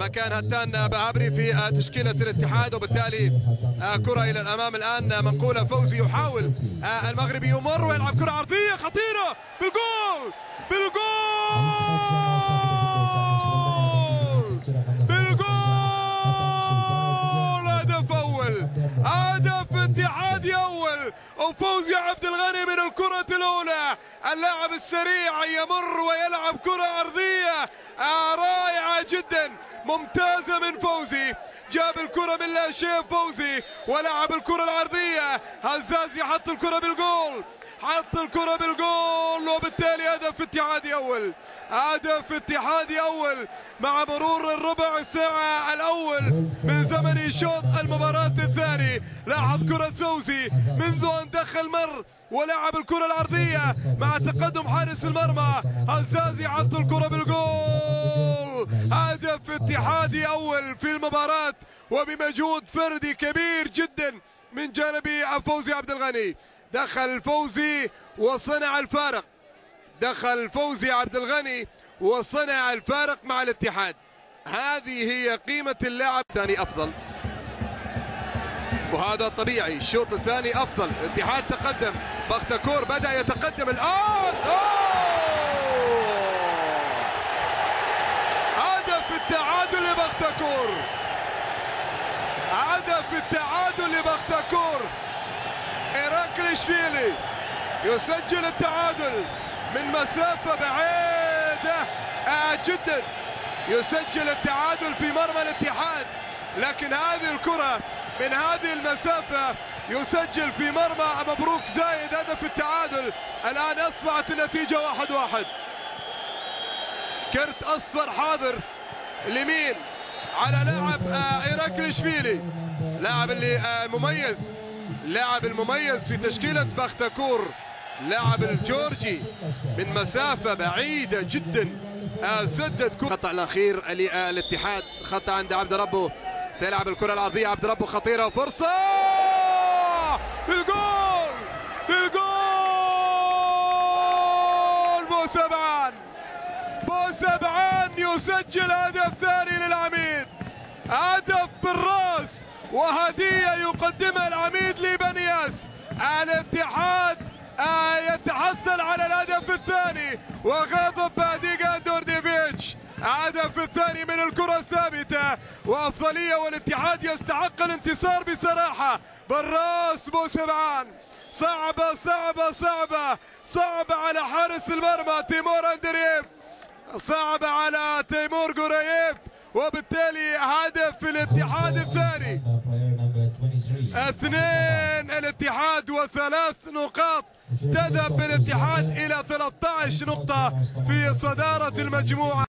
مكان هتان بهابري في تشكيلة الاتحاد، وبالتالي كرة إلى الأمام الآن منقولة. فوزي يحاول، المغربي يمر ويلعب كرة عرضية خطيرة بالجول هدف أول، هدف اتحادي أول، وفوزي عبد الغني من الكرة الأولى. اللاعب السريع يمر ويلعب كرة عرضية رائعة جدا، ممتازة من فوزي. جاب الكرة من لا شيء فوزي ولعب الكرة العرضية. هزازي حط الكرة بالجول، حط الكرة بالجول، وبالتالي هدف اتحادي أول، هدف اتحادي أول مع مرور الربع ساعة الأول من زمن الشوط المباراة الثاني. لاحظ كرة فوزي منذ أن دخل مر ولعب الكرة العرضية مع تقدم حارس المرمى. هزازي حط الكرة بالجول، هدف اتحادي أول في المباراة، وبمجهود فردي كبير جدا من جانب فوزي عبد الغني. دخل فوزي وصنع الفارق، دخل فوزي عبد الغني وصنع الفارق مع الاتحاد. هذه هي قيمة اللاعب. الثاني أفضل، وهذا طبيعي. الشوط الثاني أفضل، الاتحاد تقدم، بختكور بدأ يتقدم الآن. هدف التعادل لبختكور، هدف التعادل لبختكور. إيراكليشفيلي يسجل التعادل من مسافة بعيدة جدا، يسجل التعادل في مرمى الاتحاد، لكن هذه الكرة من هذه المسافة يسجل في مرمى مبروك زايد هدف التعادل. الآن أصبحت النتيجة 1-1. كرت أصفر حاضر اليمين على لاعب إيراكليشفيلي، لاعب اللي مميز، لاعب المميز في تشكيلة بختكور، لاعب الجورجي من مسافة بعيدة جدا سدد كرة. الخطأ الأخير للاتحاد، خطأ عند عبد ربه، سيلعب الكرة العرضية عبد ربه، خطيرة وفرصة بالجول، بالجول. بوسبعان، بوسبعان يسجل هدف ثاني للعميد، هدف بالراس وهدية يقدمها العميد لبنياس. الاتحاد يتحصل على الهدف الثاني وغاضب باديجا دورديفيتش. الهدف الثاني من الكرة الثابتة وأفضلية، والاتحاد يستحق الانتصار بصراحة. بالراس بوسبعان، صعبة صعبة صعبة صعبة على حارس المرمى تيمور أندرييف، صعبة على تيمور قريب، وبالتالي هدف الاتحاد الثاني. 2 الاتحاد و3 نقاط، تذهب بالاتحاد إلى 13 نقطة في صدارة المجموعة.